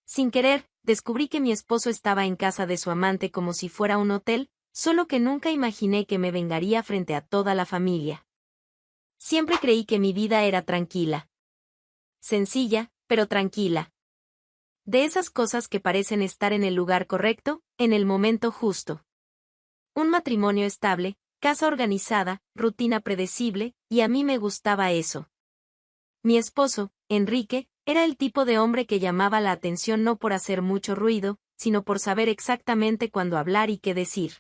Sin querer, descubrí que mi esposo estaba en casa de su amante como si fuera un hotel, solo que nunca imaginé que me vengaría frente a toda la familia. Siempre creí que mi vida era tranquila. Sencilla, pero tranquila. De esas cosas que parecen estar en el lugar correcto, en el momento justo. Un matrimonio estable, casa organizada, rutina predecible, y a mí me gustaba eso. Mi esposo, Enrique, era el tipo de hombre que llamaba la atención no por hacer mucho ruido, sino por saber exactamente cuándo hablar y qué decir.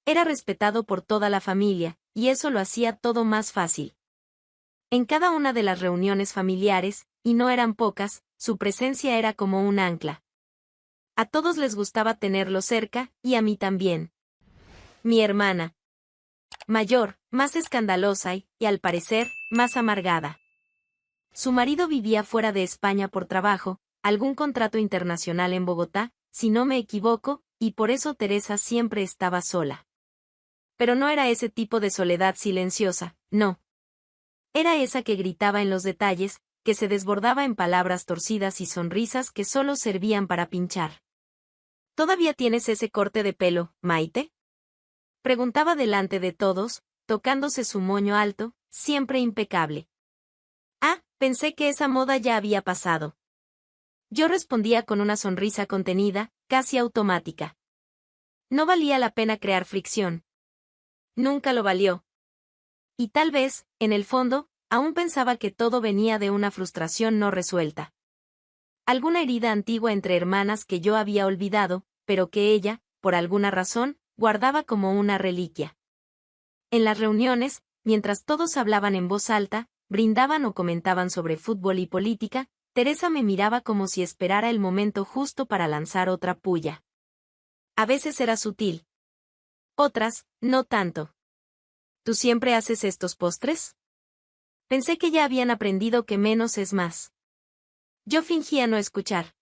Era respetado por toda la familia, y eso lo hacía todo más fácil. En cada una de las reuniones familiares, y no eran pocas, su presencia era como un ancla. A todos les gustaba tenerlo cerca, y a mí también. Mi hermana mayor, más escandalosa y, al parecer, más amargada. Su marido vivía fuera de España por trabajo, algún contrato internacional en Bogotá, si no me equivoco, y por eso Teresa siempre estaba sola. Pero no era ese tipo de soledad silenciosa, no. Era esa que gritaba en los detalles, que se desbordaba en palabras torcidas y sonrisas que solo servían para pinchar. ¿Todavía tienes ese corte de pelo, Maite? Preguntaba delante de todos, tocándose su moño alto, siempre impecable. Ah, pensé que esa moda ya había pasado. Yo respondía con una sonrisa contenida, casi automática. No valía la pena crear fricción. Nunca lo valió. Y tal vez, en el fondo, aún pensaba que todo venía de una frustración no resuelta. Alguna herida antigua entre hermanas que yo había olvidado, pero que ella, por alguna razón, guardaba como una reliquia. En las reuniones, mientras todos hablaban en voz alta, brindaban o comentaban sobre fútbol y política, Teresa me miraba como si esperara el momento justo para lanzar otra puya. A veces era sutil. Otras, no tanto. ¿Tú siempre haces estos postres? Pensé que ya habían aprendido que menos es más. Yo fingía no escuchar.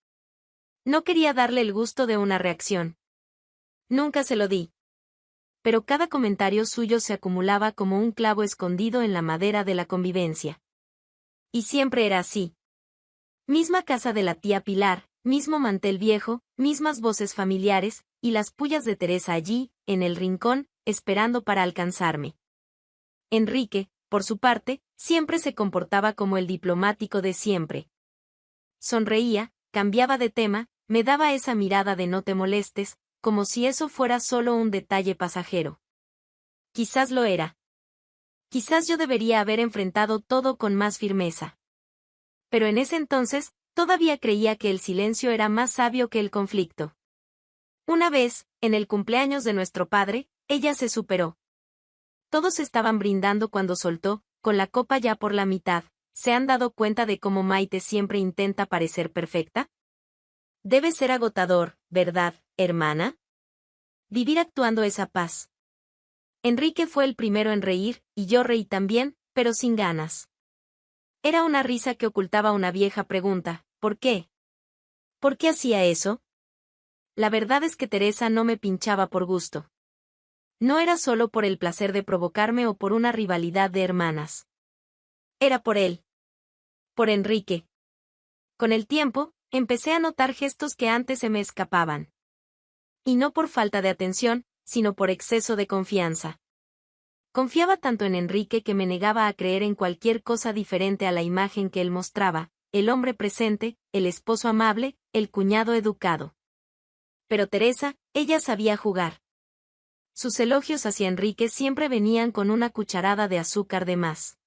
No quería darle el gusto de una reacción. Nunca se lo di. Pero cada comentario suyo se acumulaba como un clavo escondido en la madera de la convivencia. Y siempre era así. Misma casa de la tía Pilar, mismo mantel viejo, mismas voces familiares, y las pullas de Teresa allí, en el rincón, esperando para alcanzarme. Enrique, por su parte, siempre se comportaba como el diplomático de siempre. Sonreía, cambiaba de tema, me daba esa mirada de no te molestes, como si eso fuera solo un detalle pasajero. Quizás lo era. Quizás yo debería haber enfrentado todo con más firmeza. Pero en ese entonces, todavía creía que el silencio era más sabio que el conflicto. Una vez, en el cumpleaños de nuestro padre, ella se superó. Todos estaban brindando cuando soltó, con la copa ya por la mitad. ¿Se han dado cuenta de cómo Maite siempre intenta parecer perfecta? Debe ser agotador, ¿verdad, hermana? Vivir actuando esa paz. Enrique fue el primero en reír, y yo reí también, pero sin ganas. Era una risa que ocultaba una vieja pregunta, ¿por qué? ¿Por qué hacía eso? La verdad es que Teresa no me pinchaba por gusto. No era solo por el placer de provocarme o por una rivalidad de hermanas. Era por él. Por Enrique. Con el tiempo, empecé a notar gestos que antes se me escapaban. Y no por falta de atención, sino por exceso de confianza. Confiaba tanto en Enrique que me negaba a creer en cualquier cosa diferente a la imagen que él mostraba, el hombre presente, el esposo amable, el cuñado educado. Pero Teresa, ella sabía jugar. Sus elogios hacia Enrique siempre venían con una cucharada de azúcar de más.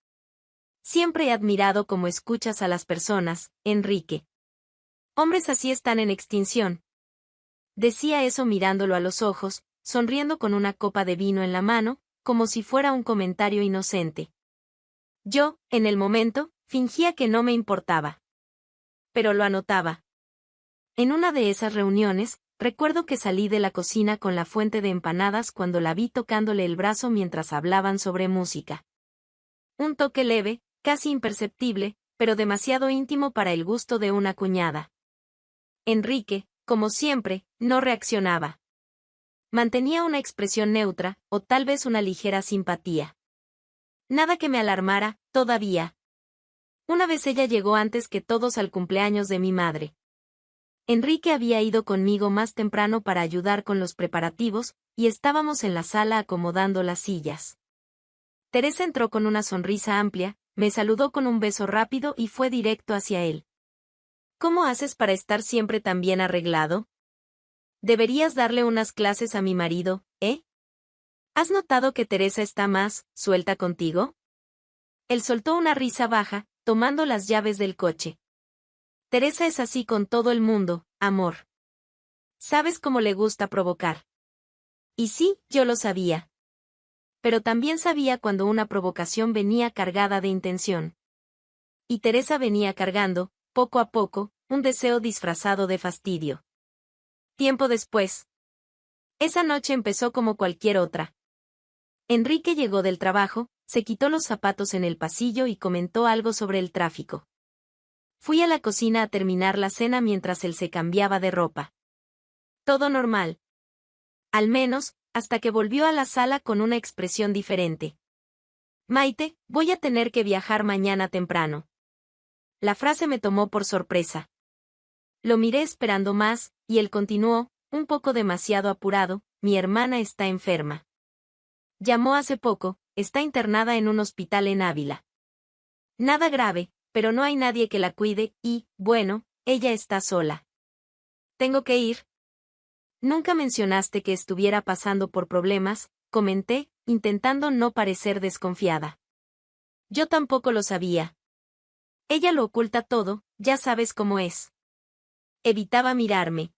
Siempre he admirado cómo escuchas a las personas, Enrique. Hombres así están en extinción. Decía eso mirándolo a los ojos, sonriendo con una copa de vino en la mano, como si fuera un comentario inocente. Yo, en el momento, fingía que no me importaba. Pero lo anotaba. En una de esas reuniones, recuerdo que salí de la cocina con la fuente de empanadas cuando la vi tocándole el brazo mientras hablaban sobre música. Un toque leve, casi imperceptible, pero demasiado íntimo para el gusto de una cuñada. Enrique, como siempre, no reaccionaba. Mantenía una expresión neutra, o tal vez una ligera simpatía. Nada que me alarmara, todavía. Una vez ella llegó antes que todos al cumpleaños de mi madre. Enrique había ido conmigo más temprano para ayudar con los preparativos, y estábamos en la sala acomodando las sillas. Teresa entró con una sonrisa amplia, me saludó con un beso rápido y fue directo hacia él. ¿Cómo haces para estar siempre tan bien arreglado? Deberías darle unas clases a mi marido, ¿eh? ¿Has notado que Teresa está más suelta contigo? Él soltó una risa baja, tomando las llaves del coche. Teresa es así con todo el mundo, amor. ¿Sabes cómo le gusta provocar? Y sí, yo lo sabía. Pero también sabía cuando una provocación venía cargada de intención. Y Teresa venía cargando, poco a poco, un deseo disfrazado de fastidio. Tiempo después. Esa noche empezó como cualquier otra. Enrique llegó del trabajo, se quitó los zapatos en el pasillo y comentó algo sobre el tráfico. Fui a la cocina a terminar la cena mientras él se cambiaba de ropa. Todo normal. Al menos, hasta que volvió a la sala con una expresión diferente. Maite, voy a tener que viajar mañana temprano. La frase me tomó por sorpresa. Lo miré esperando más, y él continuó, un poco demasiado apurado, mi hermana está enferma. Llamó hace poco, está internada en un hospital en Ávila. Nada grave, pero no hay nadie que la cuide, y, bueno, ella está sola. Tengo que ir. Nunca mencionaste que estuviera pasando por problemas, comenté, intentando no parecer desconfiada. Yo tampoco lo sabía. Ella lo oculta todo, ya sabes cómo es. Evitaba mirarme.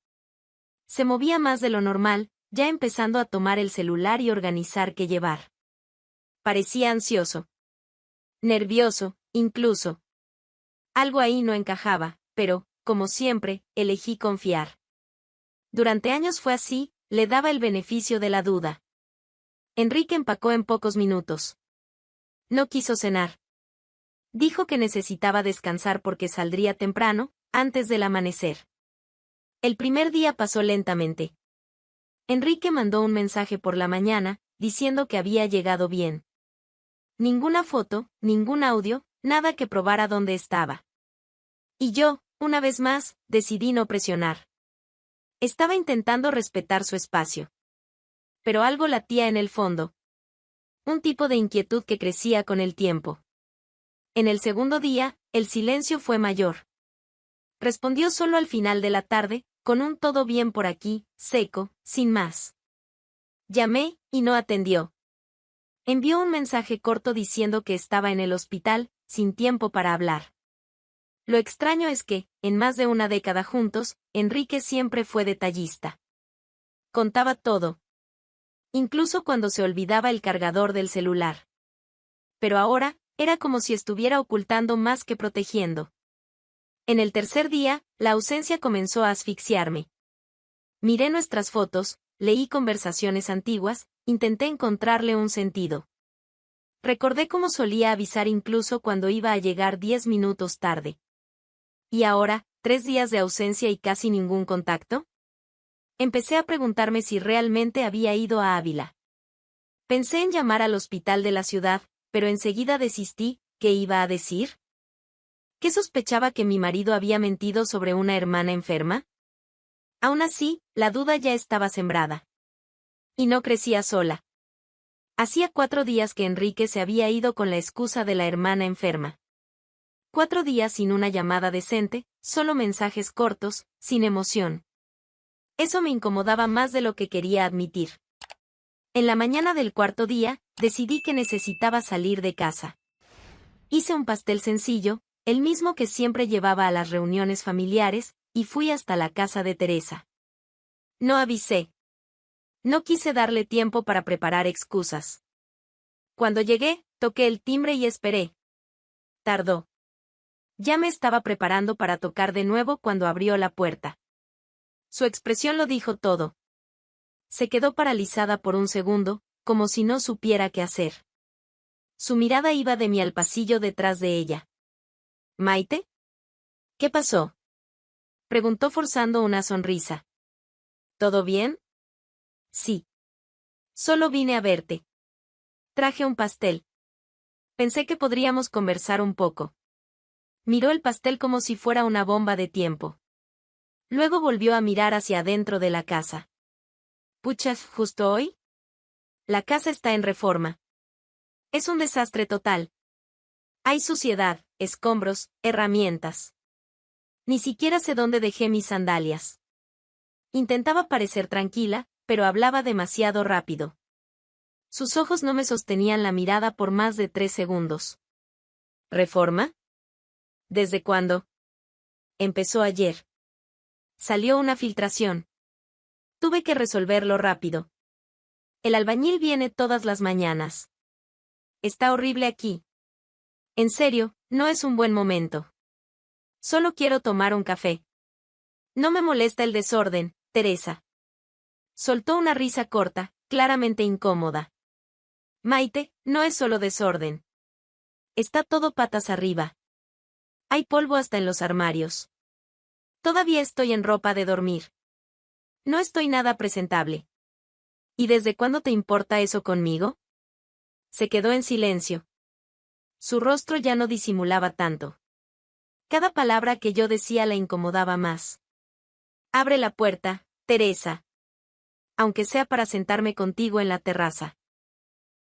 Se movía más de lo normal, ya empezando a tomar el celular y organizar qué llevar. Parecía ansioso. Nervioso, incluso. Algo ahí no encajaba, pero, como siempre, elegí confiar. Durante años fue así, le daba el beneficio de la duda. Enrique empacó en pocos minutos. No quiso cenar. Dijo que necesitaba descansar porque saldría temprano, antes del amanecer. El primer día pasó lentamente. Enrique mandó un mensaje por la mañana, diciendo que había llegado bien. Ninguna foto, ningún audio, nada que probara dónde estaba. Y yo, una vez más, decidí no presionar. Estaba intentando respetar su espacio. Pero algo latía en el fondo. Un tipo de inquietud que crecía con el tiempo. En el segundo día, el silencio fue mayor. Respondió solo al final de la tarde, con un todo bien por aquí, seco, sin más. Llamé, y no atendió. Envió un mensaje corto diciendo que estaba en el hospital, sin tiempo para hablar. Lo extraño es que, en más de una década juntos, Enrique siempre fue detallista. Contaba todo. Incluso cuando se olvidaba el cargador del celular. Pero ahora, era como si estuviera ocultando más que protegiendo. En el tercer día, la ausencia comenzó a asfixiarme. Miré nuestras fotos, leí conversaciones antiguas, intenté encontrarle un sentido. Recordé cómo solía avisar incluso cuando iba a llegar 10 minutos tarde. ¿Y ahora, 3 días de ausencia y casi ningún contacto? Empecé a preguntarme si realmente había ido a Ávila. Pensé en llamar al hospital de la ciudad, pero enseguida desistí. ¿Qué iba a decir? ¿Qué sospechaba que mi marido había mentido sobre una hermana enferma? Aún así, la duda ya estaba sembrada. Y no crecía sola. Hacía 4 días que Enrique se había ido con la excusa de la hermana enferma. 4 días sin una llamada decente, solo mensajes cortos, sin emoción. Eso me incomodaba más de lo que quería admitir. En la mañana del cuarto día, decidí que necesitaba salir de casa. Hice un pastel sencillo, el mismo que siempre llevaba a las reuniones familiares, y fui hasta la casa de Teresa. No avisé. No quise darle tiempo para preparar excusas. Cuando llegué, toqué el timbre y esperé. Tardó. Ya me estaba preparando para tocar de nuevo cuando abrió la puerta. Su expresión lo dijo todo. Se quedó paralizada por un segundo, como si no supiera qué hacer. Su mirada iba de mí al pasillo detrás de ella. ¿Maite? ¿Qué pasó? Preguntó forzando una sonrisa. ¿Todo bien? Sí. Solo vine a verte. Traje un pastel. Pensé que podríamos conversar un poco. Miró el pastel como si fuera una bomba de tiempo. Luego volvió a mirar hacia adentro de la casa. Puchas, ¿justo hoy? La casa está en reforma. Es un desastre total. Hay suciedad, escombros, herramientas. Ni siquiera sé dónde dejé mis sandalias. Intentaba parecer tranquila, pero hablaba demasiado rápido. Sus ojos no me sostenían la mirada por más de 3 segundos. ¿Reforma? ¿Desde cuándo? Empezó ayer. Salió una filtración. Tuve que resolverlo rápido. El albañil viene todas las mañanas. Está horrible aquí. En serio, no es un buen momento. Solo quiero tomar un café. No me molesta el desorden, Teresa. Soltó una risa corta, claramente incómoda. Maite, no es solo desorden. Está todo patas arriba. Hay polvo hasta en los armarios. Todavía estoy en ropa de dormir. No estoy nada presentable. ¿Y desde cuándo te importa eso conmigo? Se quedó en silencio. Su rostro ya no disimulaba tanto. Cada palabra que yo decía la incomodaba más. Abre la puerta, Teresa. Aunque sea para sentarme contigo en la terraza.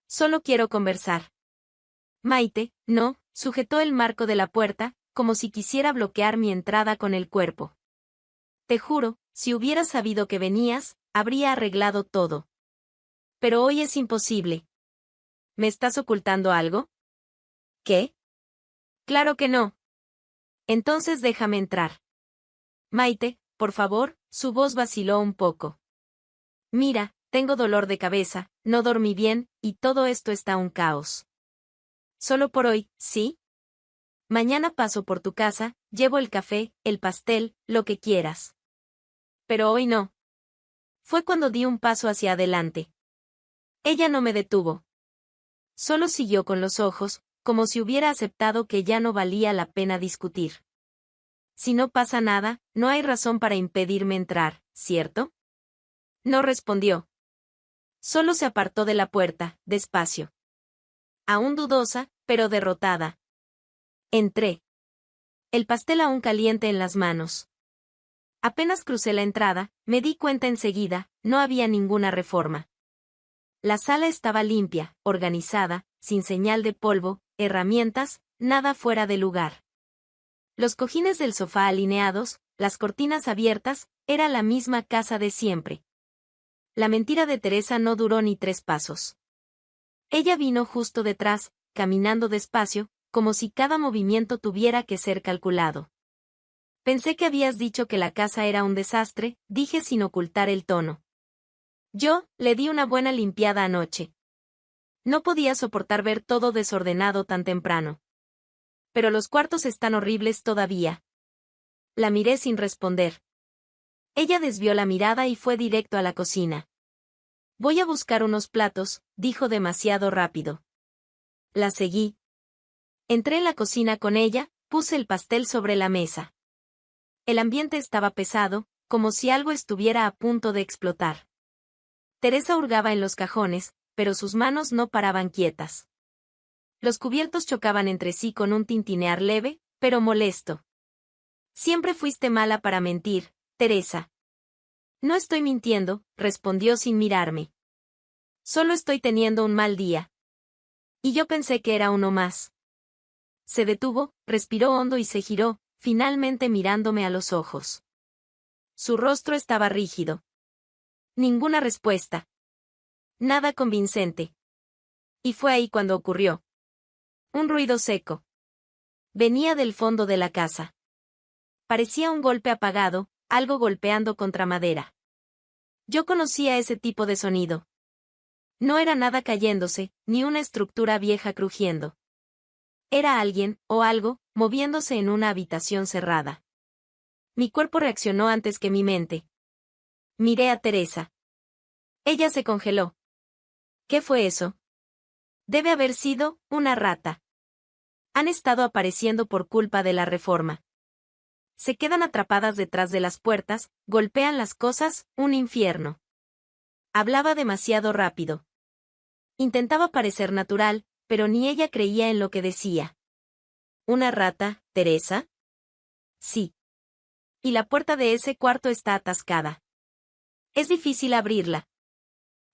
Solo quiero conversar. Maite, no, sujetó el marco de la puerta, como si quisiera bloquear mi entrada con el cuerpo. Te juro, si hubiera sabido que venías, habría arreglado todo. Pero hoy es imposible. ¿Me estás ocultando algo? ¿Qué? Claro que no. Entonces déjame entrar. Maite, por favor, su voz vaciló un poco. Mira, tengo dolor de cabeza, no dormí bien, y todo esto está un caos. Solo por hoy, ¿sí? Mañana paso por tu casa, llevo el café, el pastel, lo que quieras. Pero hoy no. Fue cuando di un paso hacia adelante. Ella no me detuvo. Solo siguió con los ojos, como si hubiera aceptado que ya no valía la pena discutir. Si no pasa nada, no hay razón para impedirme entrar, ¿cierto? No respondió. Solo se apartó de la puerta, despacio. Aún dudosa, pero derrotada. Entré. El pastel aún caliente en las manos. Apenas crucé la entrada, me di cuenta enseguida, no había ninguna reforma. La sala estaba limpia, organizada, sin señal de polvo, herramientas, nada fuera de lugar. Los cojines del sofá alineados, las cortinas abiertas, era la misma casa de siempre. La mentira de Teresa no duró ni 3 pasos. Ella vino justo detrás, caminando despacio, como si cada movimiento tuviera que ser calculado. Pensé que habías dicho que la casa era un desastre, dije sin ocultar el tono. Yo, le di una buena limpiada anoche. No podía soportar ver todo desordenado tan temprano. Pero los cuartos están horribles todavía. La miré sin responder. Ella desvió la mirada y fue directo a la cocina. Voy a buscar unos platos, dijo demasiado rápido. La seguí. Entré en la cocina con ella, puse el pastel sobre la mesa. El ambiente estaba pesado, como si algo estuviera a punto de explotar. Teresa hurgaba en los cajones, pero sus manos no paraban quietas. Los cubiertos chocaban entre sí con un tintinear leve, pero molesto. Siempre fuiste mala para mentir, Teresa. No estoy mintiendo, respondió sin mirarme. Solo estoy teniendo un mal día. Y yo pensé que era uno más. Se detuvo, respiró hondo y se giró, finalmente mirándome a los ojos. Su rostro estaba rígido. Ninguna respuesta. Nada convincente. Y fue ahí cuando ocurrió. Un ruido seco. Venía del fondo de la casa. Parecía un golpe apagado, algo golpeando contra madera. Yo conocía ese tipo de sonido. No era nada cayéndose, ni una estructura vieja crujiendo. Era alguien, o algo, moviéndose en una habitación cerrada. Mi cuerpo reaccionó antes que mi mente. Miré a Teresa. Ella se congeló. ¿Qué fue eso? Debe haber sido una rata. Han estado apareciendo por culpa de la reforma. Se quedan atrapadas detrás de las puertas, golpean las cosas, un infierno. Hablaba demasiado rápido. Intentaba parecer natural, pero ni ella creía en lo que decía. ¿Una rata, Teresa? Sí. y la puerta de ese cuarto está atascada. Es difícil abrirla.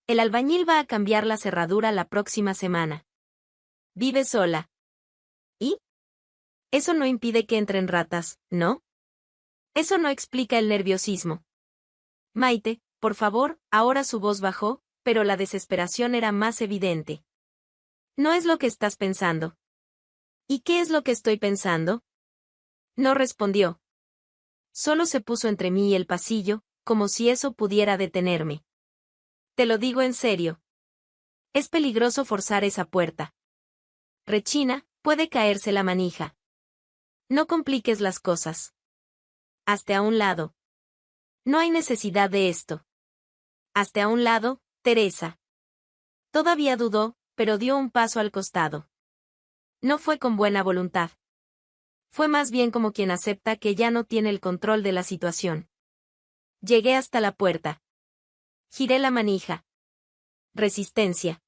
El albañil va a cambiar la cerradura la próxima semana. Vive sola. ¿Y? Eso no impide que entren ratas, ¿no? Eso no explica el nerviosismo. Maite, por favor, ahora su voz bajó, pero la desesperación era más evidente. No es lo que estás pensando. ¿Y qué es lo que estoy pensando? No respondió. Solo se puso entre mí y el pasillo, como si eso pudiera detenerme. Te lo digo en serio. Es peligroso forzar esa puerta. Rechina, puede caerse la manija. No compliques las cosas. Hazte a un lado. No hay necesidad de esto. Hazte a un lado, Teresa. Todavía dudó, pero dio un paso al costado. No fue con buena voluntad. Fue más bien como quien acepta que ya no tiene el control de la situación. Llegué hasta la puerta. Giré la manija. Resistencia.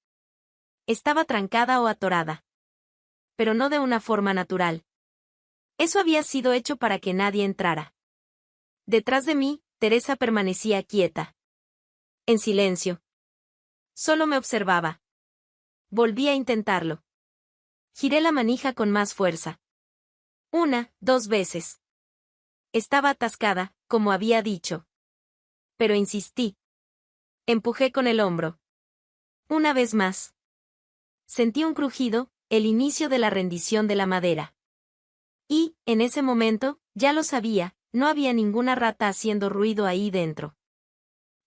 Estaba trancada o atorada. Pero no de una forma natural. Eso había sido hecho para que nadie entrara. Detrás de mí, Teresa permanecía quieta. En silencio. Solo me observaba. Volví a intentarlo. Giré la manija con más fuerza. 1, 2 veces. Estaba atascada, como había dicho. Pero insistí. Empujé con el hombro. Una vez más. Sentí un crujido, el inicio de la rendición de la madera. Y, en ese momento, ya lo sabía, no había ninguna rata haciendo ruido ahí dentro.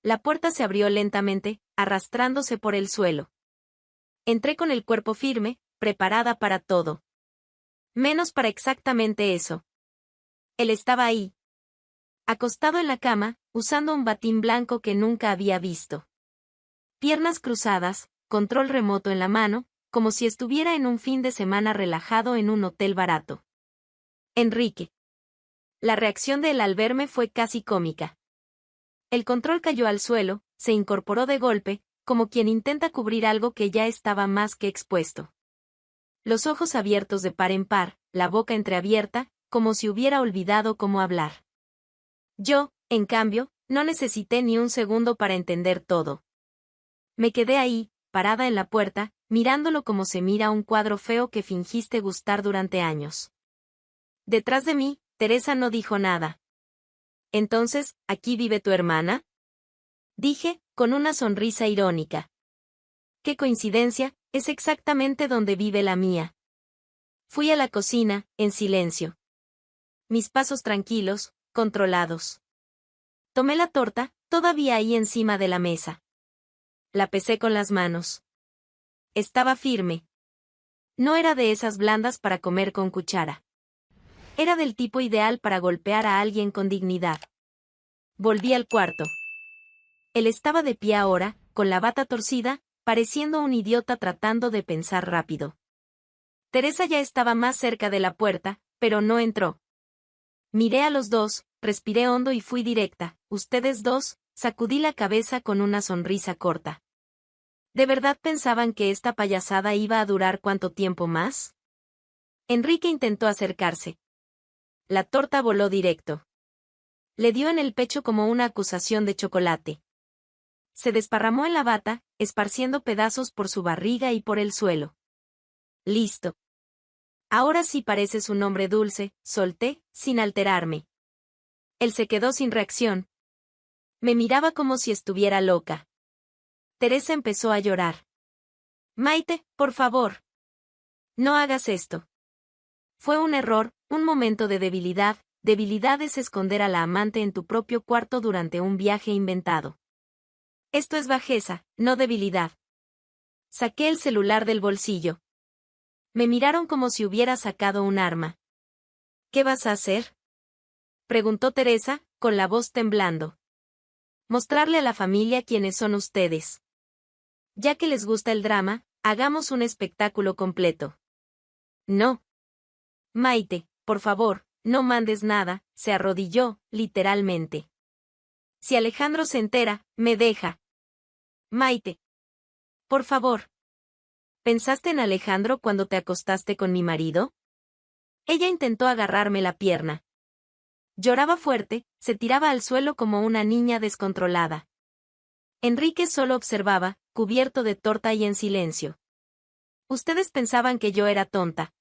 La puerta se abrió lentamente, arrastrándose por el suelo. Entré con el cuerpo firme, preparada para todo. Menos para exactamente eso. Él estaba ahí. Acostado en la cama, usando un batín blanco que nunca había visto. Piernas cruzadas, control remoto en la mano, como si estuviera en un fin de semana relajado en un hotel barato. Enrique. La reacción de él al verme fue casi cómica. El control cayó al suelo, se incorporó de golpe, como quien intenta cubrir algo que ya estaba más que expuesto. Los ojos abiertos de par en par, la boca entreabierta, como si hubiera olvidado cómo hablar. Yo, en cambio, no necesité ni un segundo para entender todo. Me quedé ahí, parada en la puerta, mirándolo como se mira un cuadro feo que fingiste gustar durante años. Detrás de mí, Teresa no dijo nada. Entonces, ¿aquí vive tu hermana? Dije, con una sonrisa irónica. Qué coincidencia, es exactamente donde vive la mía. Fui a la cocina, en silencio. Mis pasos tranquilos, controlados. Tomé la torta, todavía ahí encima de la mesa. La pesé con las manos. Estaba firme. No era de esas blandas para comer con cuchara. Era del tipo ideal para golpear a alguien con dignidad. Volví al cuarto. Él estaba de pie ahora, con la bata torcida, pareciendo un idiota tratando de pensar rápido. Teresa ya estaba más cerca de la puerta, pero no entró. Miré a los dos, respiré hondo y fui directa. Ustedes dos, sacudí la cabeza con una sonrisa corta. ¿De verdad pensaban que esta payasada iba a durar cuánto tiempo más? Enrique intentó acercarse. La torta voló directo. Le dio en el pecho como una acusación de chocolate. Se desparramó en la bata, esparciendo pedazos por su barriga y por el suelo. Listo. Ahora sí pareces un hombre dulce, solté, sin alterarme. Él se quedó sin reacción. Me miraba como si estuviera loca. Teresa empezó a llorar. Maite, por favor. No hagas esto. Fue un error, un momento de debilidad. Debilidad es esconder a la amante en tu propio cuarto durante un viaje inventado. Esto es bajeza, no debilidad. Saqué el celular del bolsillo. Me miraron como si hubiera sacado un arma. ¿Qué vas a hacer? Preguntó Teresa, con la voz temblando. Mostrarle a la familia quiénes son ustedes. Ya que les gusta el drama, hagamos un espectáculo completo. No. Maite, por favor, no mandes nada, se arrodilló, literalmente. Si Alejandro se entera, me deja. Maite. Por favor. ¿Pensaste en Alejandro cuando te acostaste con mi marido? Ella intentó agarrarme la pierna. Lloraba fuerte, se tiraba al suelo como una niña descontrolada. Enrique solo observaba, cubierto de torta y en silencio. Ustedes pensaban que yo era tonta,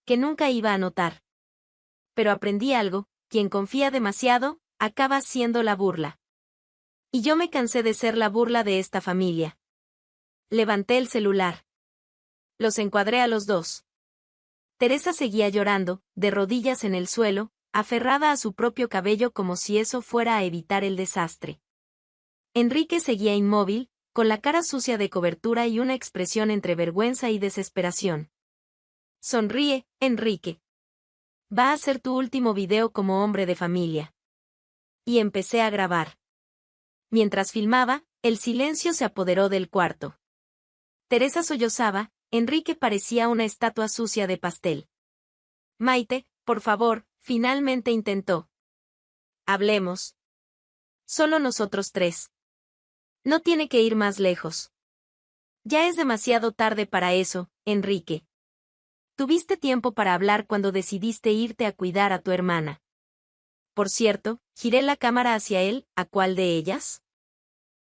que nunca iba a notar. Pero aprendí algo: quien confía demasiado, acaba siendo la burla. Y yo me cansé de ser la burla de esta familia. Levanté el celular. Los encuadré a los dos. Teresa seguía llorando, de rodillas en el suelo, aferrada a su propio cabello como si eso fuera a evitar el desastre. Enrique seguía inmóvil, con la cara sucia de cobertura y una expresión entre vergüenza y desesperación. Sonríe, Enrique. Va a ser tu último video como hombre de familia. Y empecé a grabar. Mientras filmaba, el silencio se apoderó del cuarto. Teresa sollozaba, Enrique parecía una estatua sucia de pastel. Maite, por favor, finalmente intentó. Hablemos. Solo nosotros tres. No tiene que ir más lejos. Ya es demasiado tarde para eso, Enrique. Tuviste tiempo para hablar cuando decidiste irte a cuidar a tu hermana. Por cierto, giré la cámara hacia él, ¿a cuál de ellas?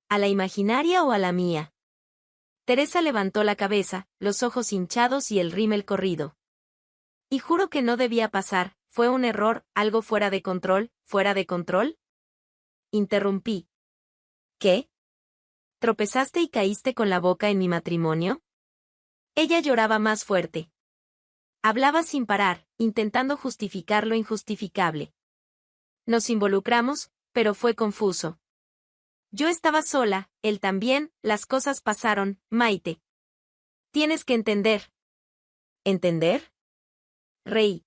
¿A la imaginaria o a la mía? Teresa levantó la cabeza, los ojos hinchados y el rímel corrido. Y juro que no debía pasar, fue un error, algo fuera de control, ¿fuera de control? Interrumpí. ¿Qué? ¿Tropezaste y caíste con la boca en mi matrimonio? Ella lloraba más fuerte. Hablaba sin parar, intentando justificar lo injustificable. Nos involucramos, pero fue confuso. Yo estaba sola, él también, las cosas pasaron, Maite. Tienes que entender. ¿Entender? Reí.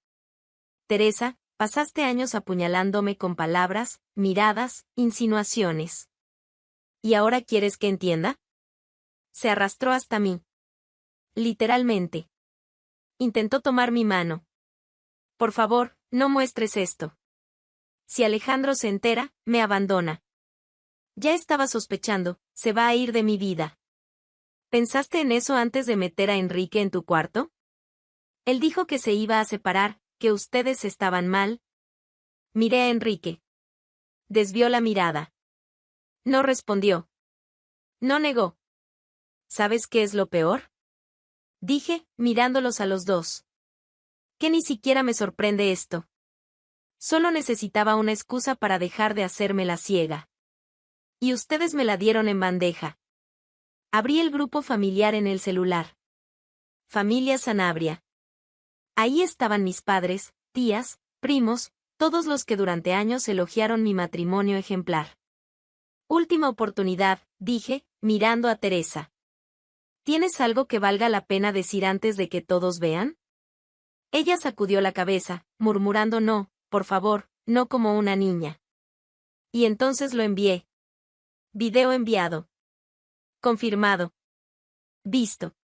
Teresa, pasaste años apuñalándome con palabras, miradas, insinuaciones. ¿Y ahora quieres que entienda? Se arrastró hasta mí. Literalmente. Intentó tomar mi mano. Por favor, no muestres esto. Si Alejandro se entera, me abandona. Ya estaba sospechando, se va a ir de mi vida. ¿Pensaste en eso antes de meter a Enrique en tu cuarto? Él dijo que se iba a separar, que ustedes estaban mal. Miré a Enrique. Desvió la mirada. No respondió. No negó. ¿Sabes qué es lo peor? Dije, mirándolos a los dos. Que ni siquiera me sorprende esto. Solo necesitaba una excusa para dejar de hacerme la ciega. Y ustedes me la dieron en bandeja. Abrí el grupo familiar en el celular. Familia Sanabria. Ahí estaban mis padres, tías, primos, todos los que durante años elogiaron mi matrimonio ejemplar. Última oportunidad, dije, mirando a Teresa. ¿Tienes algo que valga la pena decir antes de que todos vean? Ella sacudió la cabeza, murmurando no, por favor, no como una niña. Y entonces lo envié. Video enviado. Confirmado. Visto.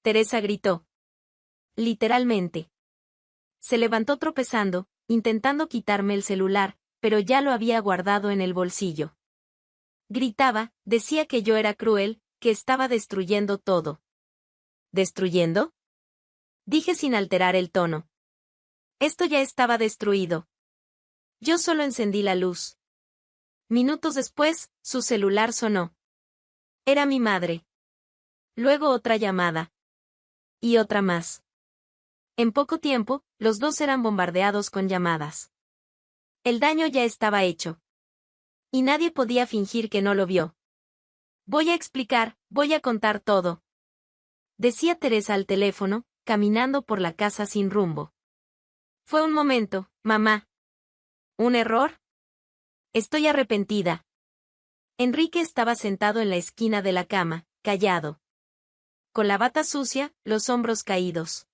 Teresa gritó. Literalmente. Se levantó tropezando, intentando quitarme el celular, pero ya lo había guardado en el bolsillo. Gritaba, decía que yo era cruel, que estaba destruyendo todo. ¿Destruyendo? Dije sin alterar el tono. Esto ya estaba destruido. Yo solo encendí la luz. Minutos después, su celular sonó. Era mi madre. Luego otra llamada. Y otra más. En poco tiempo, los dos eran bombardeados con llamadas. El daño ya estaba hecho. Y nadie podía fingir que no lo vio. Voy a explicar, voy a contar todo. Decía Teresa al teléfono, caminando por la casa sin rumbo. Fue un momento, mamá. ¿Un error? Estoy arrepentida. Enrique estaba sentado en la esquina de la cama, callado. Con la bata sucia, los hombros caídos.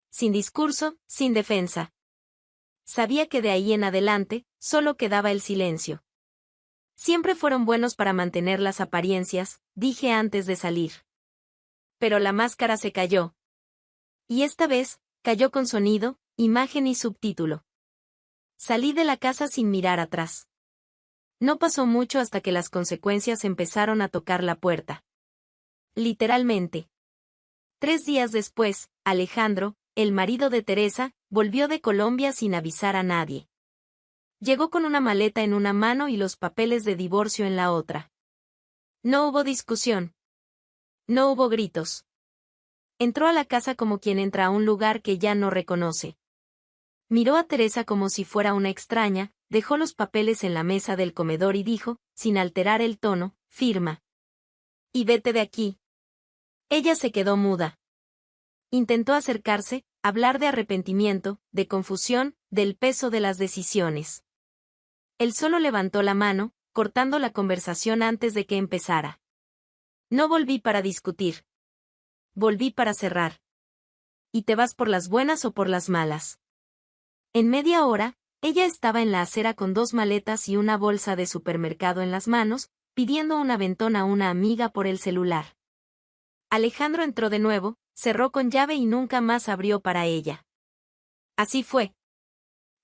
Sin discurso, sin defensa. Sabía que de ahí en adelante, solo quedaba el silencio. Siempre fueron buenos para mantener las apariencias, dije antes de salir. Pero la máscara se cayó. Y esta vez, cayó con sonido, imagen y subtítulo. Salí de la casa sin mirar atrás. No pasó mucho hasta que las consecuencias empezaron a tocar la puerta. Literalmente. 3 días después, Alejandro, el marido de Teresa, volvió de Colombia sin avisar a nadie. Llegó con una maleta en una mano y los papeles de divorcio en la otra. No hubo discusión. No hubo gritos. Entró a la casa como quien entra a un lugar que ya no reconoce. Miró a Teresa como si fuera una extraña, dejó los papeles en la mesa del comedor y dijo, sin alterar el tono, firma. Y vete de aquí. Ella se quedó muda. Intentó acercarse, hablar de arrepentimiento, de confusión, del peso de las decisiones. Él solo levantó la mano, cortando la conversación antes de que empezara. No volví para discutir. Volví para cerrar. ¿Y te vas por las buenas o por las malas? En media hora, ella estaba en la acera con 2 maletas y una bolsa de supermercado en las manos, pidiendo un aventón a una amiga por el celular. Alejandro entró de nuevo, cerró con llave y nunca más abrió para ella. Así fue.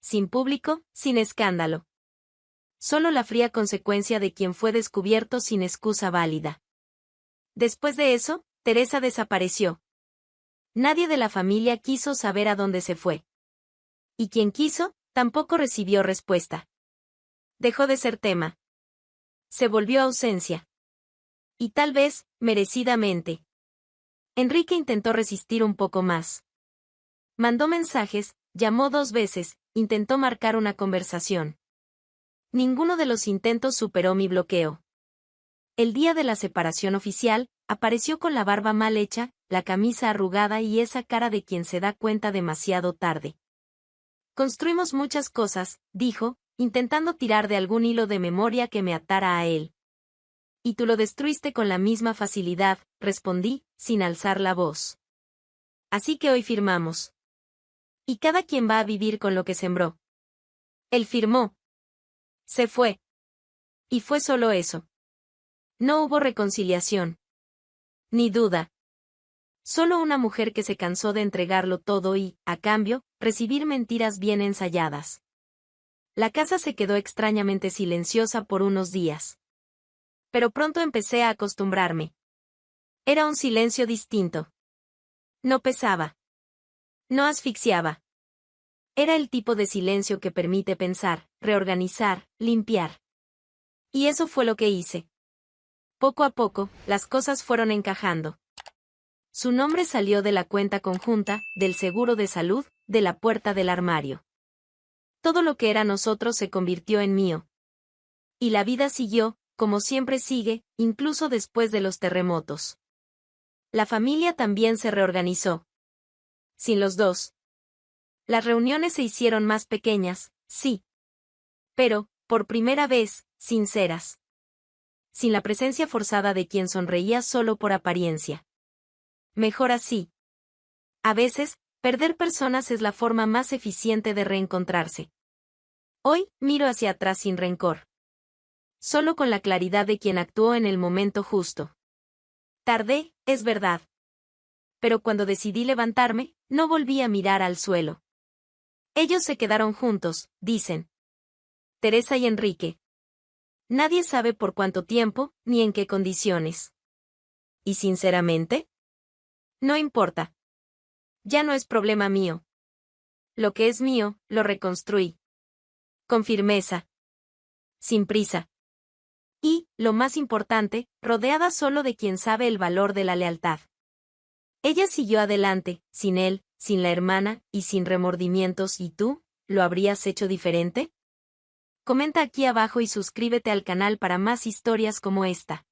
Sin público, sin escándalo. Solo la fría consecuencia de quien fue descubierto sin excusa válida. Después de eso, Teresa desapareció. Nadie de la familia quiso saber a dónde se fue. Y quien quiso, tampoco recibió respuesta. Dejó de ser tema. Se volvió ausencia. Y tal vez, merecidamente. Enrique intentó resistir un poco más. Mandó mensajes, llamó 2 veces, intentó marcar una conversación. Ninguno de los intentos superó mi bloqueo. El día de la separación oficial, apareció con la barba mal hecha, la camisa arrugada y esa cara de quien se da cuenta demasiado tarde. Construimos muchas cosas, dijo, intentando tirar de algún hilo de memoria que me atara a él. Y tú lo destruiste con la misma facilidad, respondí, sin alzar la voz. Así que hoy firmamos. Y cada quien va a vivir con lo que sembró. Él firmó. Se fue. Y fue solo eso. No hubo reconciliación. Ni duda. Solo una mujer que se cansó de entregarlo todo y, a cambio, recibir mentiras bien ensayadas. La casa se quedó extrañamente silenciosa por unos días. Pero pronto empecé a acostumbrarme. Era un silencio distinto. No pesaba. No asfixiaba. Era el tipo de silencio que permite pensar, reorganizar, limpiar. Y eso fue lo que hice. Poco a poco, las cosas fueron encajando. Su nombre salió de la cuenta conjunta, del seguro de salud, de la puerta del armario. Todo lo que era nosotros se convirtió en mío. Y la vida siguió, como siempre sigue, incluso después de los terremotos. La familia también se reorganizó. Sin los dos. Las reuniones se hicieron más pequeñas, sí. Pero, por primera vez, sinceras. Sin la presencia forzada de quien sonreía solo por apariencia. Mejor así. A veces, perder personas es la forma más eficiente de reencontrarse. Hoy, miro hacia atrás sin rencor. Solo con la claridad de quien actuó en el momento justo. Tardé, es verdad. Pero cuando decidí levantarme, no volví a mirar al suelo. Ellos se quedaron juntos, dicen. Teresa y Enrique. Nadie sabe por cuánto tiempo, ni en qué condiciones. ¿Y sinceramente? No importa. Ya no es problema mío. Lo que es mío, lo reconstruí. Con firmeza. Sin prisa. Y, lo más importante, rodeada solo de quien sabe el valor de la lealtad. Ella siguió adelante, sin él, sin la hermana, y sin remordimientos. ¿Y tú, lo habrías hecho diferente? Comenta aquí abajo y suscríbete al canal para más historias como esta.